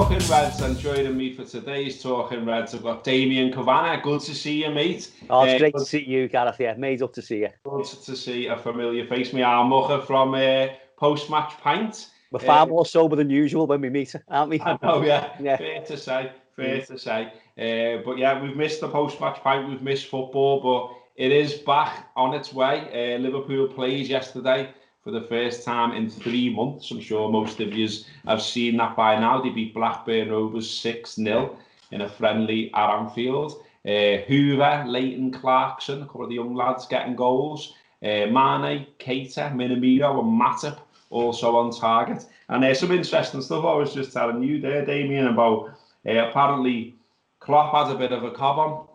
Talking Reds, and joining me for today's Talking Reds, I've got Damian Kavanagh. Good to see you, mate. Oh, it's great to see you, Gareth. Yeah, made up to see you. Good to see a familiar face. Me, Armucha from Post-Match Pint. We're far more sober than usual when we meet, aren't we? I know, yeah. Fair to say. But yeah, we've missed the Post-Match Pint. We've missed football, but it is back on its way. Liverpool played yesterday for the first time in 3 months. I'm sure most of you have seen that by now. They beat Blackburn Rovers 6-0 in a friendly at Anfield. Hoover, Leighton, Clarkson, a couple of the young lads getting goals. Mane, Keita, Minamino and Matip also on target. And some interesting stuff I was just telling you there, Damien, about apparently Klopp had a bit of a cob on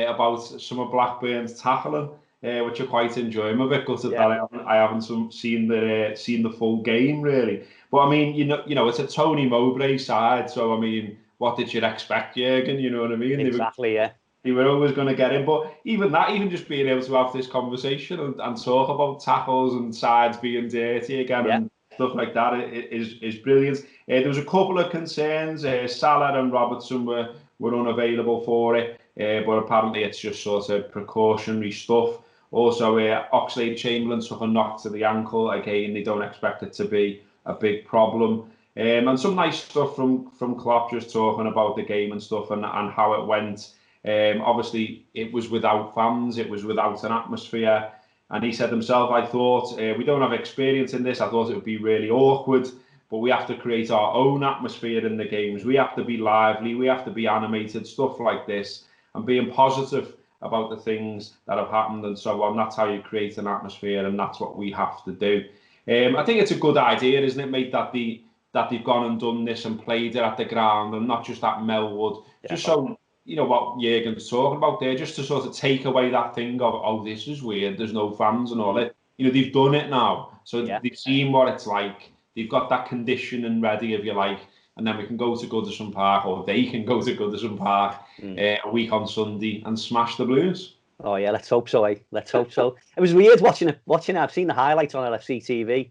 about some of Blackburn's tackling. Which I quite enjoy. I'm a bit gutted that I haven't seen the full game really. But I mean, you know, it's a Tony Mowbray side, so I mean, what did you expect, Jurgen? You know what I mean? Exactly, They were always going to get in, but even just being able to have this conversation and talk about tackles and sides being dirty again and stuff like that is brilliant. There was a couple of concerns. Salah and Robertson were unavailable for it, but apparently it's just sort of precautionary stuff. Also, Oxlade-Chamberlain took a knock to the ankle. Again, they don't expect it to be a big problem. And some nice stuff from Klopp, just talking about the game and stuff and how it went. Obviously, it was without fans. It was without an atmosphere. And he said himself, I thought, we don't have experience in this. I thought it would be really awkward. But we have to create our own atmosphere in the games. We have to be lively. We have to be animated, stuff like this. And being positive about the things that have happened and so on. That's how you create an atmosphere, and that's what we have to do. I think it's a good idea, isn't it, mate, that they've gone and done this and played it at the ground and not just at Melwood. Just so, you know, what Jurgen's talking about there, just to sort of take away that thing of, oh, this is weird, there's no fans and all that. You know, they've done it now. So they've seen what it's like. They've got that conditioning ready, if you like. And then we can go to Goodison Park, or they can go to Goodison Park a week on Sunday and smash the Blues. Oh yeah, let's hope so. Let's hope so. It was weird watching it. I've seen the highlights on LFC TV,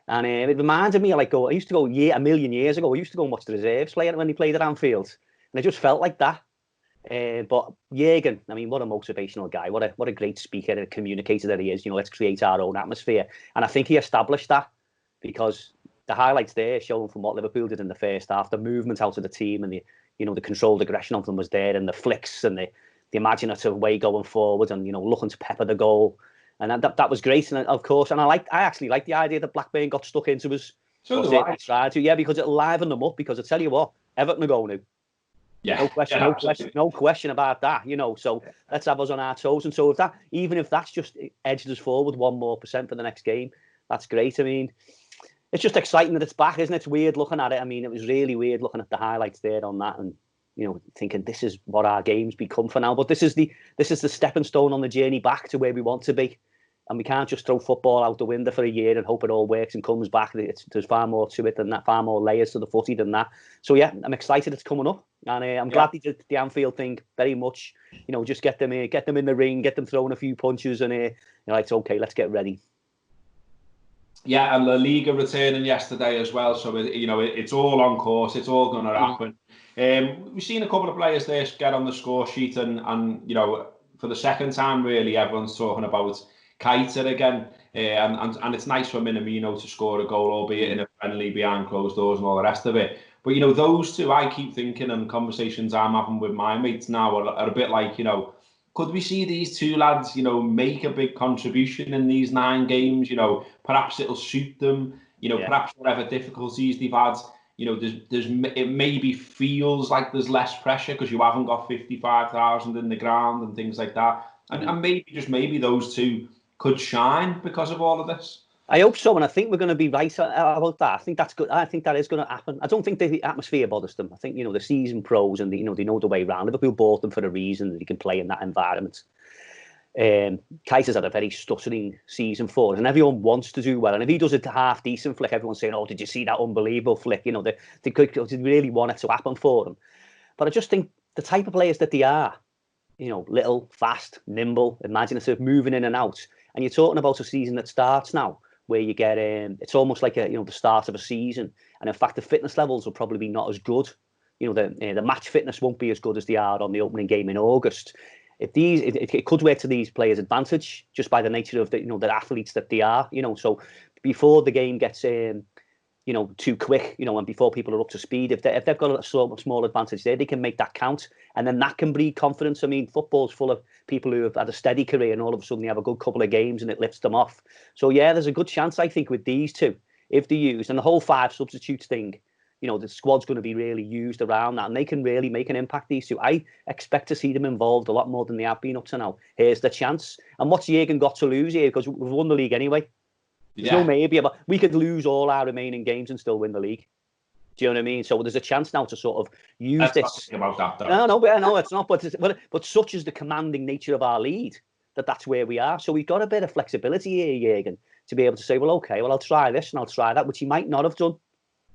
and it reminded me of I used to go a million years ago. I used to go and watch the reserves play when they played at Anfield, and it just felt like that. But Jurgen, I mean, what a motivational guy! What a great speaker and communicator that he is. You know, let's create our own atmosphere, and I think he established that because the highlights there showing from what Liverpool did in the first half, the movement out of the team and the controlled aggression of them was there, and the flicks and the imaginative way going forward and, looking to pepper the goal. And that was great. And of course, and I actually like the idea that Blackburn got stuck into us. So do I. Tried to, because it'll liven them up, because I tell you what, Everton are going to. Yeah. No question about that, so let's have us on our toes. And so even if that's just edged us forward 1% more for the next game, that's great. I mean, it's just exciting that it's back, isn't it? It's weird looking at it. I mean, it was really weird looking at the highlights there on that and, thinking this is what our games become for now. But this is the stepping stone on the journey back to where we want to be. And we can't just throw football out the window for a year and hope it all works and comes back. There's far more to it than that, far more layers to the footy than that. So, yeah, I'm excited it's coming up. And I'm glad they did the Anfield thing very much. Just get them in the ring, get them throwing a few punches and, it's okay, let's get ready. Yeah, and La Liga returning yesterday as well. So, it's all on course. It's all going to happen. We've seen a couple of players there get on the score sheet and for the second time, really, everyone's talking about Keita again. And it's nice for Minamino to score a goal, albeit in a friendly behind closed doors and all the rest of it. But, those two, I keep thinking, and conversations I'm having with my mates now are a bit like, could we see these two lads, make a big contribution in these 9 games? Perhaps it'll suit them. Perhaps whatever difficulties they've had, it maybe feels like there's less pressure because you haven't got 55,000 in the ground and things like that. And maybe those two could shine because of all of this. I hope so, and I think we're going to be right about that. I think that's good. I think that is going to happen. I don't think the atmosphere bothers them. I think the season pros and they know the way around. Liverpool bought them for a reason that he can play in that environment. Keita's had a very stuttering season for us, and everyone wants to do well. And if he does a half decent flick, everyone's saying, "Oh, did you see that unbelievable flick?" They really want it to happen for them. But I just think the type of players that they are, little, fast, nimble, imaginative, moving in and out. And you're talking about a season that starts now, where you get it's almost like the start of a season, and in fact the fitness levels will probably be not as good the match fitness won't be as good as they are on the opening game in August. It could work to these players' advantage just by the nature of the athletes that they are. So before the game gets too quick, and before people are up to speed, if they've got a small advantage there, they can make that count, and then that can breed confidence. I mean, football's full of people who have had a steady career, and all of a sudden they have a good couple of games, and it lifts them off. So yeah, there's a good chance, I think, with these two, if they're used, and the whole 5 substitutes thing. The squad's going to be really used around that, and they can really make an impact, these two. I expect to see them involved a lot more than they have been up to now. Here's the chance. And what's Jurgen got to lose here? Because we've won the league anyway. There's no maybe, but we could lose all our remaining games and still win the league. Do you know what I mean? So there's a chance now to sort of use this. About that, though. No, it's not. But such is the commanding nature of our lead that's where we are. So we've got a bit of flexibility here, Jurgen, to be able to say, well, okay, I'll try this and I'll try that, which he might not have done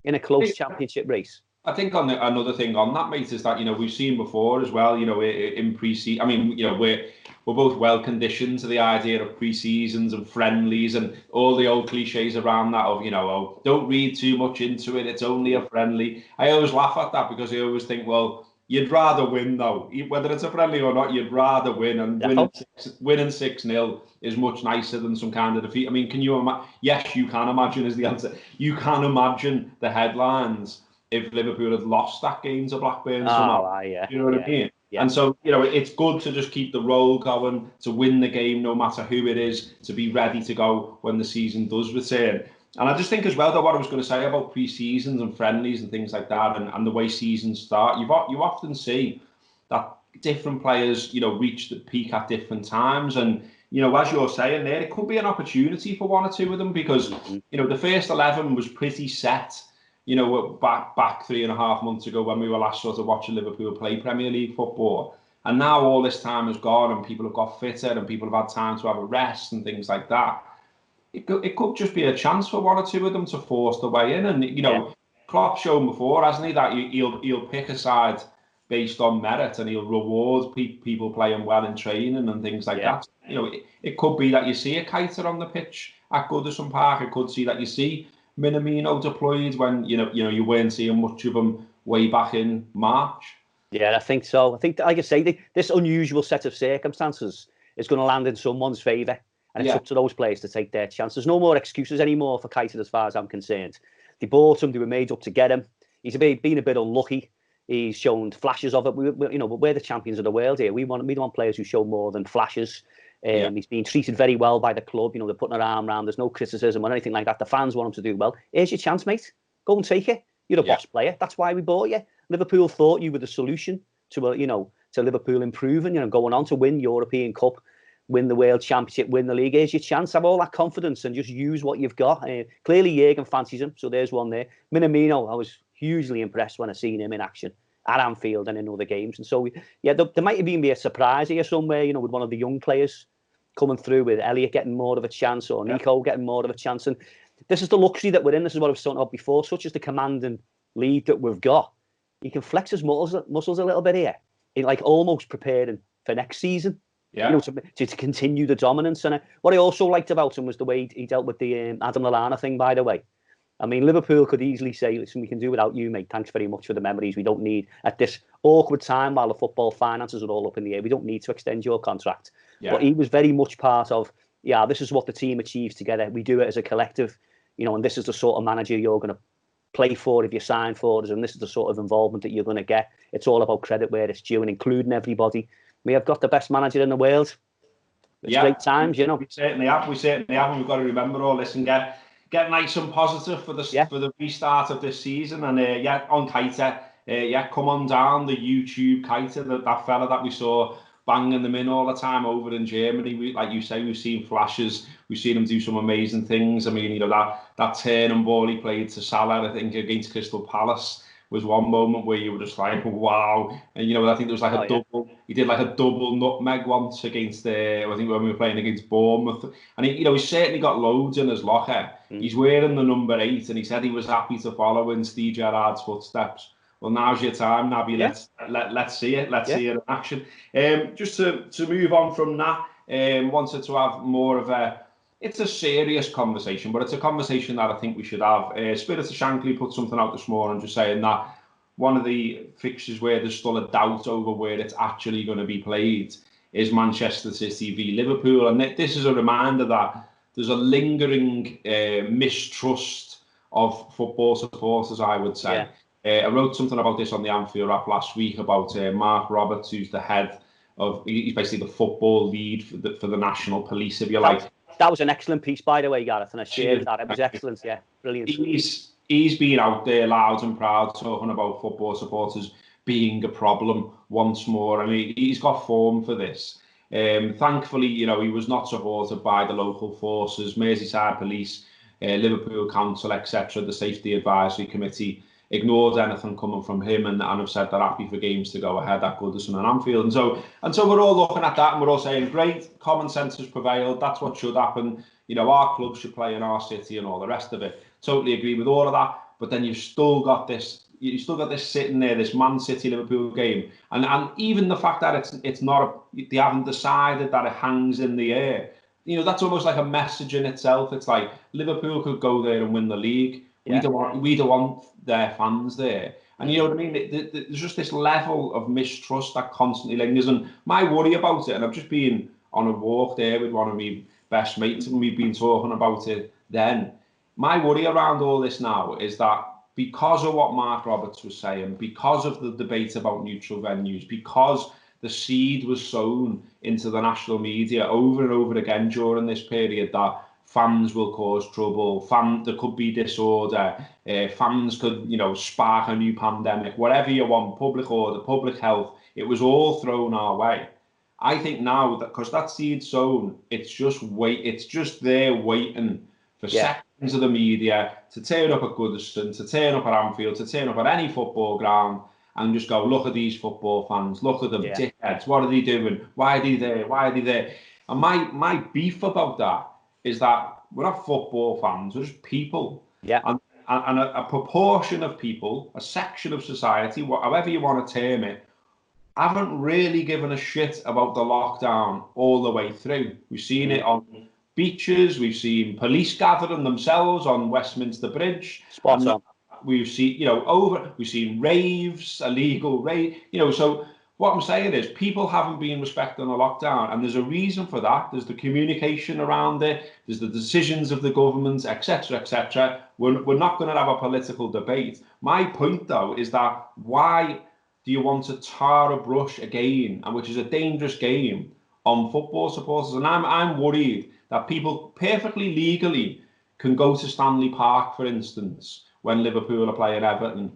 in a close championship race. I think another thing on that, mate, is that we've seen before as well. In pre-season, I mean, we're both well conditioned to the idea of pre-seasons and friendlies and all the old cliches around that of don't read too much into it. It's only a friendly. I always laugh at that because I always think, well, you'd rather win though, whether it's a friendly or not. You'd rather win, and winning 6-0 is much nicer than some kind of defeat. I mean, can you imagine? Yes, you can imagine is the answer. You can imagine the headlines if Liverpool had lost that game to Blackburn. Yeah. You know what I mean? Yeah. And so, it's good to just keep the roll going, to win the game no matter who it is, to be ready to go when the season does return. And I just think as well that what I was going to say about pre-seasons and friendlies and things like that, and the way seasons start, you often see that different players, reach the peak at different times. And, as you're saying there, it could be an opportunity for one or two of them because, the first 11 was pretty set, back 3.5 months ago when we were last sort of watching Liverpool play Premier League football. And now all this time has gone and people have got fitter and people have had time to have a rest and things like that. It could just be a chance for one or two of them to force their way in. And, Klopp's shown before, hasn't he, that he'll pick a side based on merit and he'll reward people playing well in training and things like that. It could be that you see a Keita on the pitch at Goodison Park. It could see that you see Minamino deployed when you weren't seeing much of him way back in March. Yeah, I think so. I think, like I say, this unusual set of circumstances is going to land in someone's favour, and it's up to those players to take their chance. There's no more excuses anymore for Keita, as far as I'm concerned. They bought him; they were made up to get him. He's been a bit unlucky. He's shown flashes of it. We're the champions of the world here. We want players who show more than flashes. He's been treated very well by the club. They're putting their arm around. There's no criticism or anything like that. The fans want him to do well. Here's your chance, mate. Go and take it. You're a boss player. That's why we bought you. Liverpool thought you were the solution to Liverpool improving. Going on to win European Cup, win the World Championship, win the league. Here's your chance. Have all that confidence and just use what you've got. Clearly, Jurgen fancies him, so there's one there. Minamino, I was hugely impressed when I seen him in action at Anfield and in other games. And so, there might even be a surprise here somewhere, with one of the young players coming through, with Elliot getting more of a chance or Nico getting more of a chance. And this is the luxury that we're in. This is what I was talking about before. Such as the commanding lead that we've got. He can flex his muscles a little bit here, in almost preparing for next season. Yeah. To continue the dominance. And what I also liked about him was the way he dealt with the Adam Lallana thing, by the way. I mean, Liverpool could easily say, listen, we can do without you, mate. Thanks very much for the memories. We don't need, at this awkward time while the football finances are all up in the air, we don't need to extend your contract. Yeah. But he was very much part of, this is what the team achieves together. We do it as a collective, and this is the sort of manager you're going to play for if you sign for us, and this is the sort of involvement that you're going to get. It's all about credit where it's due and including everybody. We have got the best manager in the world. It's great times, We certainly have. And we've got to remember all this and get nice and positive for the restart of this season. And on Keita, come on down the YouTube Keita, that fella that we saw banging them in all the time over in Germany. Like you say, we've seen flashes. We've seen him do some amazing things. I mean, that turning ball he played to Salah, I think, against Crystal Palace was one moment where you were just like, wow. And, I think there was like double. He did like a double nutmeg once against, I think when we were playing against Bournemouth. And, he's certainly got loads in his locker. He's wearing the number 8, and he said he was happy to follow in Steve Gerrard's footsteps. Well, now's your time, Naby. Let's see it. Let's see it in action. Just to move on from that, wanted to have more of it's a serious conversation, but it's a conversation that I think we should have. Spirit of Shankly put something out this morning just saying that one of the fixtures where there's still a doubt over where it's actually going to be played is Manchester City v Liverpool. And this is a reminder that there's a lingering mistrust of football supporters, I would say. I wrote something about this on the Anfield app last week about Gareth Roberts, who's the head of, he's basically the football lead for the National Police, if you like. That was an excellent piece, by the way, Gareth, and I shared that. It was excellent, yeah, brilliant. He's been out there loud and proud talking about football supporters being a problem once more, and he's got form for this. Thankfully, he was not supported by the local forces, Merseyside Police, Liverpool Council, etc. The Safety Advisory Committee ignored anything coming from him, and have said they're happy for games to go ahead at Goodison and Anfield. And so we're all looking at that, and we're all saying, great, common sense has prevailed. That's what should happen. Our club should play in our city and all the rest of it. Totally agree with all of that. But then you've still got this sitting there, this Man City Liverpool game, and even the fact that it's not they haven't decided that it hangs in the air. That's almost like a message in itself. It's like Liverpool could go there and win the league. Yeah. We don't want their fans there. And you know what I mean? There's just this level of mistrust that constantly lingers. And my worry about it, and I've just been on a walk there with one of my best mates, and we've been talking about it then. My worry around all this now is that because of what Mark Roberts was saying, because of the debate about neutral venues, because the seed was sown into the national media over and over again during this period that fans will cause trouble, there could be disorder, fans could, spark a new pandemic, whatever you want, public order, public health, it was all thrown our way. I think now, that because that seed's sown, it's just there waiting for seconds of the media to turn up at Goodison, to turn up at Anfield, to turn up at any football ground and just go, look at these football fans, look at them, dickheads, what are they doing? Why are they there? Why are they there? And my beef about that is that we're not football fans, we're just people. Yeah. And a proportion of people, a section of society, however you want to term it, haven't really given a shit about the lockdown all the way through. We've seen it on beaches, we've seen police gathering themselves on Westminster Bridge. Spot on. We've seen, we've seen raves, illegal rave, so what I'm saying is people haven't been respecting the lockdown, and there's a reason for that. There's the communication around it, there's the decisions of the government, etc., etc. We're not going to have a political debate. My point, though, is that why do you want to tar a brush again, and which is a dangerous game, on football supporters? And I'm worried that people perfectly legally can go to Stanley Park, for instance, when Liverpool are playing Everton,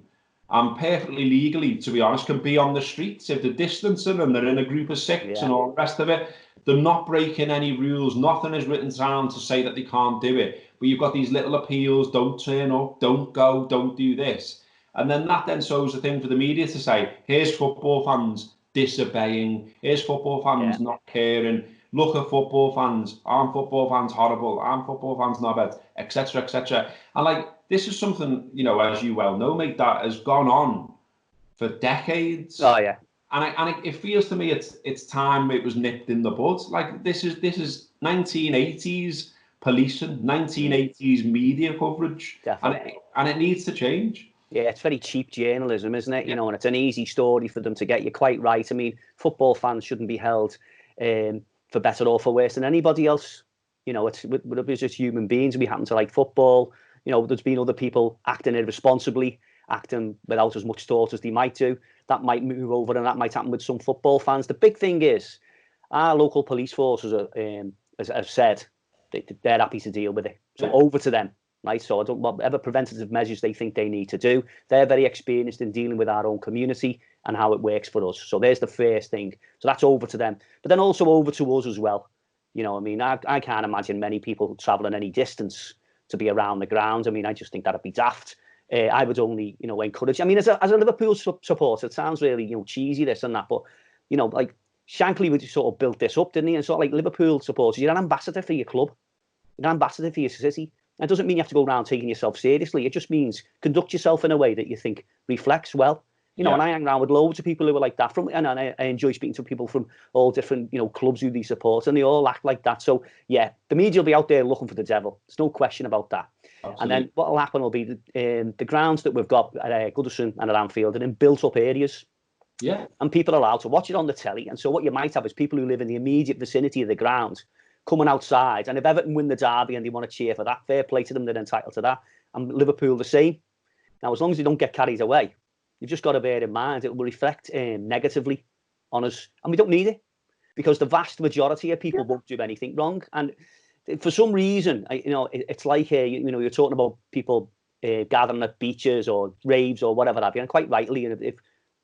and perfectly legally, to be honest, can be on the streets if they're distancing and they're in a group of six and all the rest of it. They're not breaking any rules. Nothing is written down to say that they can't do it. But you've got these little appeals, don't turn up, don't go, don't do this. And then that then sows a thing for the media to say, here's football fans disobeying, here's football fans not caring, look at football fans, aren't football fans horrible, aren't football fans knobheads, etc., etc. And this is something, as you well know, mate, that has gone on for decades. Oh yeah. And it feels to me it's time it was nipped in the bud. This is 1980s policing, 1980s media coverage. Definitely. And it needs to change. Yeah, it's very cheap journalism, isn't it? And it's an easy story for them to get. You're quite right. I mean, football fans shouldn't be held for better or for worse than anybody else. We're just human beings. We happen to like football. There's been other people acting irresponsibly, acting without as much thought as they might do. That might move over, and that might happen with some football fans. The big thing is, our local police forces have said they're happy to deal with it. So over to them, right? So whatever preventative measures they think they need to do, they're very experienced in dealing with our own community and how it works for us. So there's the first thing. So that's over to them. But then also over to us as well. I can't imagine many people travelling any distance to be around the ground. I mean, I just think that'd be daft. I would only, encourage. I mean, as a Liverpool supporter, it sounds really, cheesy this and that, but Shankly would sort of built this up, didn't he? And sort of like Liverpool supporters, you're an ambassador for your club, you're an ambassador for your city. It doesn't mean you have to go around taking yourself seriously. It just means conduct yourself in a way that you think reflects well. You know, and I hang around with loads of people who are like that. And I enjoy speaking to people from all different, you know, clubs who they support, and they all act like that. So yeah, the media will be out there looking for the devil. There's no question about that. Absolutely. And then what will happen will be the grounds that we've got at Goodison and at Anfield are in built-up areas. Yeah. And people are allowed to watch it on the telly. And so what you might have is people who live in the immediate vicinity of the ground coming outside. And if Everton win the derby and they want to cheer for that, fair play to them, they're entitled to that. And Liverpool the same. Now, as long as they don't get carried away, you've just got to bear in mind it will reflect negatively on us. And we don't need it, because the vast majority of people won't do anything wrong. And for some reason, you know, it's like, you know, you're talking about people gathering at beaches or raves or whatever have you. And quite rightly, and if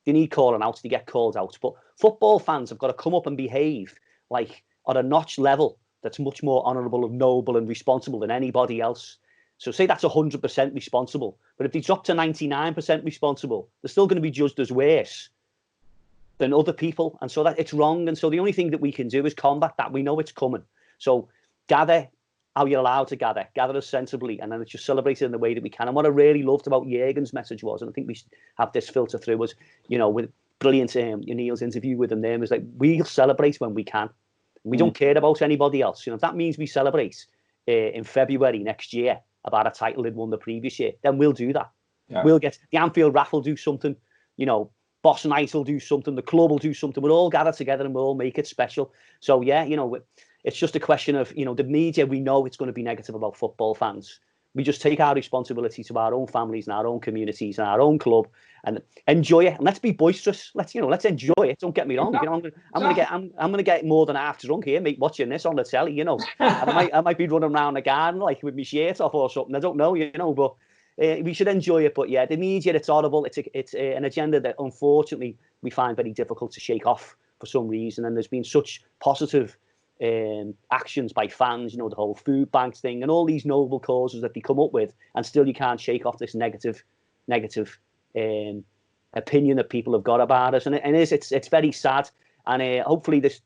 they need calling out, they get called out. But football fans have got to come up and behave like on a notch level that's much more honourable and noble and responsible than anybody else. So say that's 100% responsible. But if they drop to 99% responsible, they're still going to be judged as worse than other people. And so that it's wrong. And so the only thing that we can do is combat that. We know it's coming. So gather how you're allowed to gather us sensibly, and then it's just celebrated in the way that we can. And what I really loved about Jürgen's message was, and I think we should have this filter through, was, you know, with brilliant Neil's interview with him there, was like, we'll celebrate when we can. We don't care about anybody else. You know, if that means we celebrate in February next year about a title they'd won the previous year, then we'll do that. Yeah. We'll get the Anfield raffle, do something, you know, Boss Night will do something, the club will do something. We'll all gather together and we'll all make it special. So yeah, you know, it's just a question of, you know, the media, we know it's going to be negative about football fans. We just take our responsibility to our own families and our own communities and our own club and enjoy it. And let's be boisterous. Let's enjoy it. Don't get me wrong. You know, I'm gonna get more than half drunk here, mate, watching this on the telly, you know. And I might be running around the garden like with my shirt off or something. I don't know, you know, but we should enjoy it. But yeah, the media, it's horrible. It's an agenda that unfortunately we find very difficult to shake off for some reason. And there's been such positive actions by fans, you know, the whole food banks thing and all these noble causes that they come up with, and still you can't shake off this negative opinion that people have got about us. And it's very sad. And hopefully this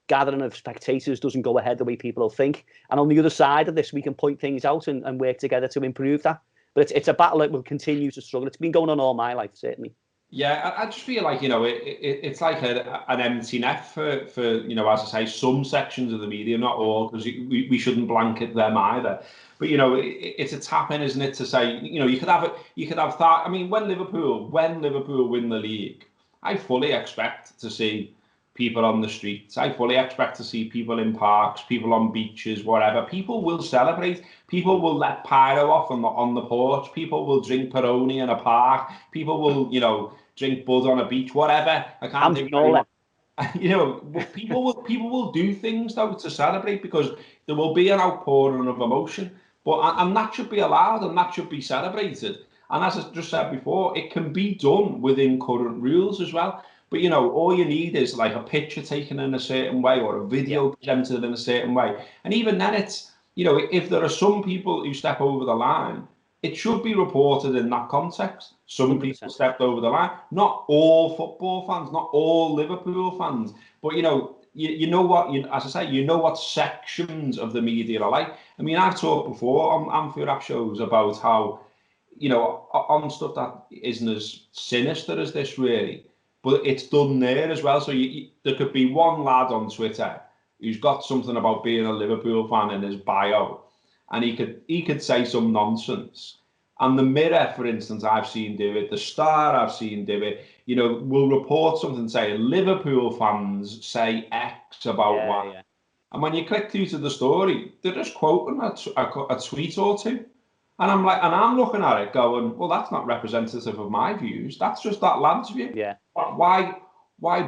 gathering of spectators doesn't go ahead the way people think. And on the other side of this, we can point things out and work together to improve that. But it's a battle that will continue to struggle. It's been going on all my life, certainly. Yeah, I just feel like, you know, it's like an empty net for, you know, as I say, some sections of the media, not all, because we shouldn't blanket them either. But, you know, it's a tap in, isn't it, to say, you know, you could have that. I mean, when Liverpool win the league, I fully expect to see people on the streets. I fully expect to see people in parks, people on beaches, whatever. People will celebrate. People will let pyro off on the porch. People will drink Peroni in a park. People will, you know, drink Bud on a beach, whatever. I can't think of anyone. You know, people will do things though to celebrate, because there will be an outpouring of emotion. And that should be allowed, and that should be celebrated. And as I just said before, it can be done within current rules as well. But, you know, all you need is like a picture taken in a certain way or a video presented in a certain way. And even then it's, you know, if there are some people who step over the line, it should be reported in that context. Some 100%. People stepped over the line. Not all football fans, not all Liverpool fans. But, you know, you know what, as I say, you know what sections of the media are like. I mean, I've talked before on Anfield App shows about how, you know, on stuff that isn't as sinister as this really, but it's done there as well. So there could be one lad on Twitter who's got something about being a Liverpool fan in his bio, and he could say some nonsense. And the Mirror, for instance, I've seen do it. The Star, I've seen do it. You know, will report something saying Liverpool fans say X about Y. Yeah. And when you click through to the story, they're just quoting a tweet or two. And I'm looking at it going, well, that's not representative of my views. That's just that lad's view. Yeah. Why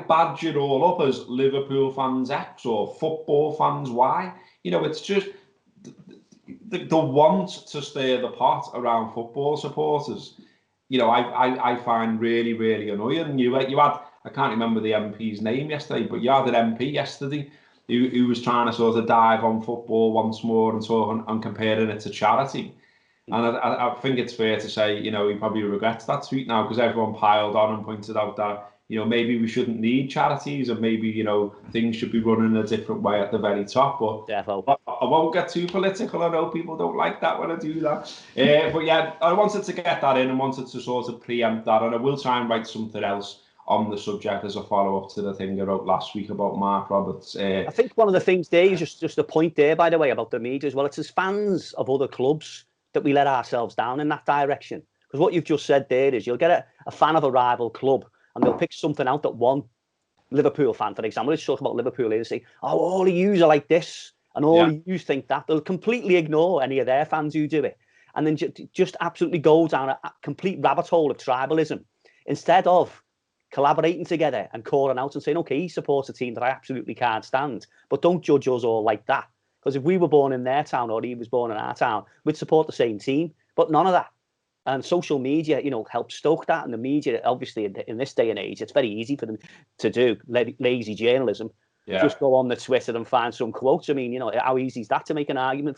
badge it all up as Liverpool fans X or football fans Y? You know, it's just the want to stir the pot around football supporters. You know, I find really, really annoying. You had, I can't remember the MP's name yesterday, but you had an MP yesterday who was trying to sort of dive on football once more and comparing it to charity. And I think it's fair to say, you know, he probably regrets that tweet now, because everyone piled on and pointed out that maybe we shouldn't need charities, and maybe, things should be running a different way at the very top. But I won't get too political. I know people don't like that when I do that. But yeah, I wanted to get that in and wanted to sort of preempt that. And I will try and write something else on the subject as a follow-up to the thing I wrote last week about Mark Roberts. I think one of the things there is just a point there, by the way, about the media as well. It's as fans of other clubs that we let ourselves down in that direction. Because what you've just said there is you'll get a fan of a rival club and they'll pick something out that one Liverpool fan, for example, let's talk about Liverpool here, and say, oh, all of yous are like this and all of yous think that. They'll completely ignore any of their fans who do it and then just absolutely go down a complete rabbit hole of tribalism instead of collaborating together and calling out and saying, okay, he supports a team that I absolutely can't stand, but don't judge us all like that. Because if we were born in their town or he was born in our town, we'd support the same team, but none of that. And social media, helps stoke that. And the media, obviously, in this day and age, it's very easy for them to do lazy journalism. Yeah. Just go on the Twitter and find some quotes. I mean, how easy is that to make an argument,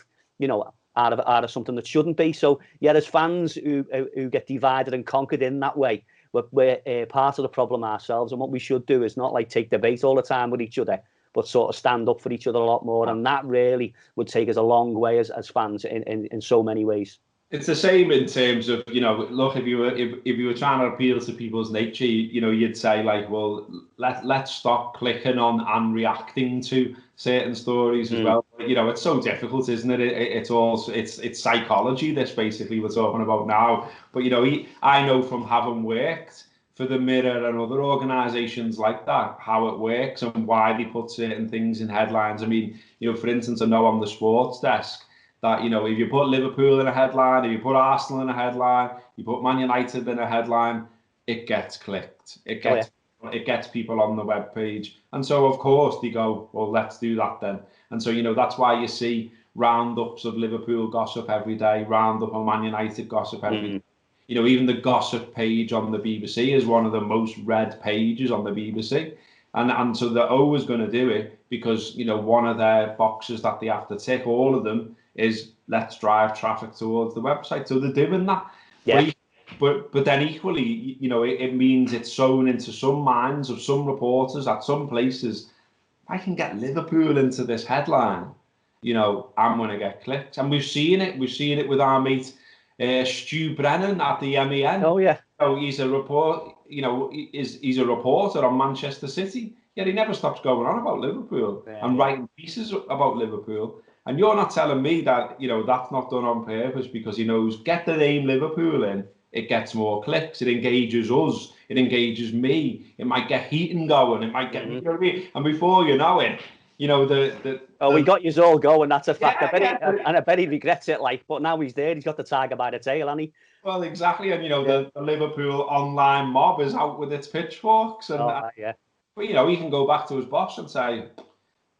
out of something that shouldn't be? So, yeah, as fans who get divided and conquered in that way, we're part of the problem ourselves. And what we should do is not take debate all the time with each other, but sort of stand up for each other a lot more. And that really would take us a long way as fans in so many ways. It's the same in terms of, look, if you were trying to appeal to people's nature, you'd say well, let's stop clicking on and reacting to certain stories as well. But, it's so difficult, isn't it? It's psychology, this basically we're talking about now. But, I know from having worked for the Mirror and other organisations like that, how it works and why they put certain things in headlines. I mean, for instance, I know on the sports desk, that, if you put Liverpool in a headline, if you put Arsenal in a headline, you put Man United in a headline, it gets clicked. It gets people on the webpage. And so, of course, they go, well, let's do that then. And so, that's why you see roundups of Liverpool gossip every day, roundup of Man United gossip every day. Even the gossip page on the BBC is one of the most read pages on the BBC. And so they're always going to do it because, one of their boxes that they have to tick, all of them, is let's drive traffic towards the website. So they're doing that. Yeah. But then equally, it means it's sown into some minds of some reporters at some places. If I can get Liverpool into this headline, I'm going to get clicked. And we've seen it. We've seen it with our mate Stu Brennan at the MEN. Oh yeah. He's a report. He's a reporter on Manchester City. Yet he never stops going on about Liverpool and writing pieces about Liverpool. And you're not telling me that, that's not done on purpose because he knows, get the name Liverpool in, it gets more clicks, it engages us, it engages me, it might get Heaton going, it might get me, and before you know it, we got yous all going, that's a fact. I bet he regrets it, but now he's there, he's got the tiger by the tail, hasn't he? Well, exactly, and the Liverpool online mob is out with its pitchforks, and but he can go back to his boss and say,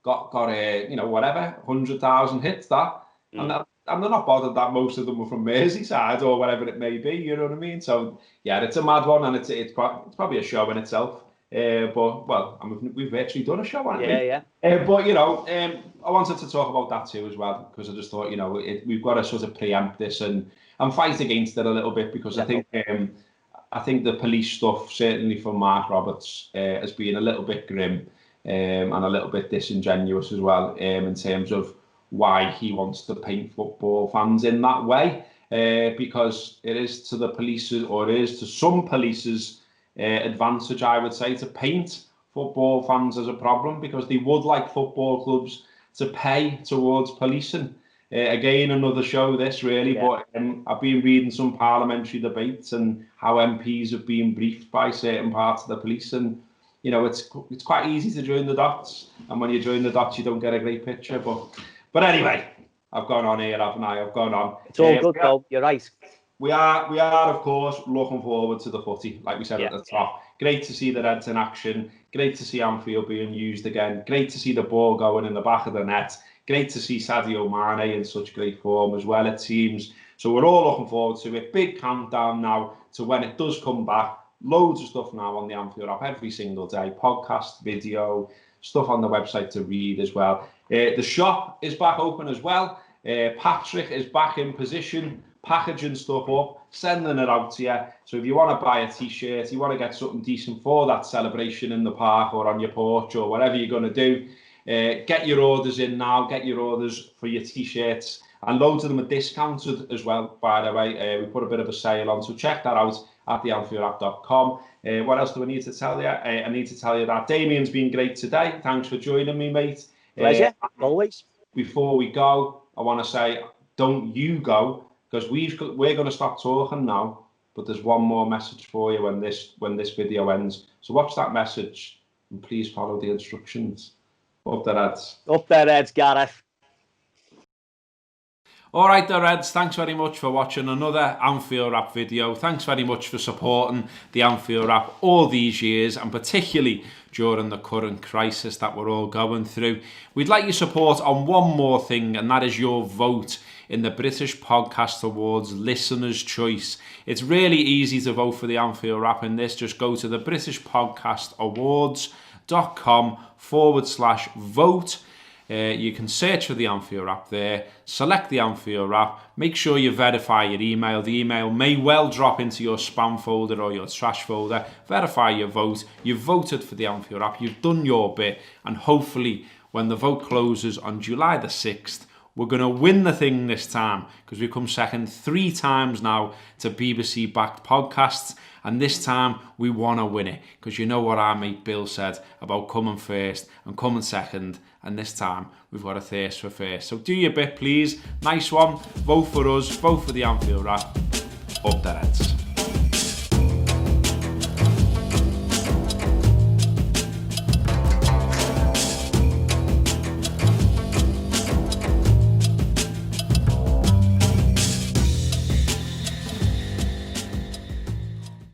got whatever 100,000 hits that, and they're not bothered that most of them were from Merseyside or whatever it may be. You know what I mean? So yeah, it's a mad one, and it's probably a show in itself. We've actually done a show, haven't we? Yeah. But I wanted to talk about that too as well because I just thought we've got to sort of preempt this and fight against it a little bit because I think the police stuff certainly for Mark Roberts has been a little bit grim. And a little bit disingenuous as well in terms of why he wants to paint football fans in that way because it is to the police's or it is to some police's advantage, I would say, to paint football fans as a problem because they would like football clubs to pay towards policing. Again, another show this really, but I've been reading some parliamentary debates and how MPs have been briefed by certain parts of the police and it's quite easy to join the dots, and when you join the dots, you don't get a great picture. But anyway, I've gone on here, haven't I? I've gone on. It's all good, though. You're right. We are, of course, looking forward to the footy, like we said at the top. Great to see the Reds in action. Great to see Anfield being used again. Great to see the ball going in the back of the net. Great to see Sadio Mane in such great form as well, it seems. So we're all looking forward to it. Big countdown now to when it does come back. Loads of stuff now on the Anfield app every single day. Podcast, video, stuff on the website to read as well. The shop is back open as well. Patrick is back in position packaging stuff up, sending it out to you. So if you want to buy a t-shirt, you want to get something decent for that celebration in the park or on your porch or whatever you're going to do, get your orders in now, get your orders for your t-shirts, and loads of them are discounted as well, by the way. We put a bit of a sale on, so check that out at theanfieldapp.com. What else do I need to tell you? I need to tell you that Damian's been great today. Thanks for joining me, mate. Pleasure, always. Before we go, I want to say, don't you go, because we're going to stop talking now, but there's one more message for you when this video ends. So watch that message and please follow the instructions. Up the Reds. Up the Reds, Gareth. All right, the Reds, thanks very much for watching another Anfield Wrap video. Thanks very much for supporting the Anfield Wrap all these years, and particularly during the current crisis that we're all going through. We'd like your support on one more thing, and that is your vote in the British Podcast Awards Listener's Choice. It's really easy to vote for the Anfield Wrap in this. Just go to the BritishPodcastAwards.com/vote. You can search for the Anfield Wrap there, select the Anfield Wrap, make sure you verify your email. The email may well drop into your spam folder or your trash folder. Verify your vote. You've voted for the Anfield Wrap, you've done your bit, and hopefully when the vote closes on July the 6th, we're going to win the thing this time, because we've come second 3 times now to BBC-backed podcasts, and this time we want to win it, because you know what our mate Bill said about coming first and coming second, and this time we've got a thirst for first. So do your bit, please. Nice one. Vote for us. Vote for the Anfield Wrap. Up the Reds.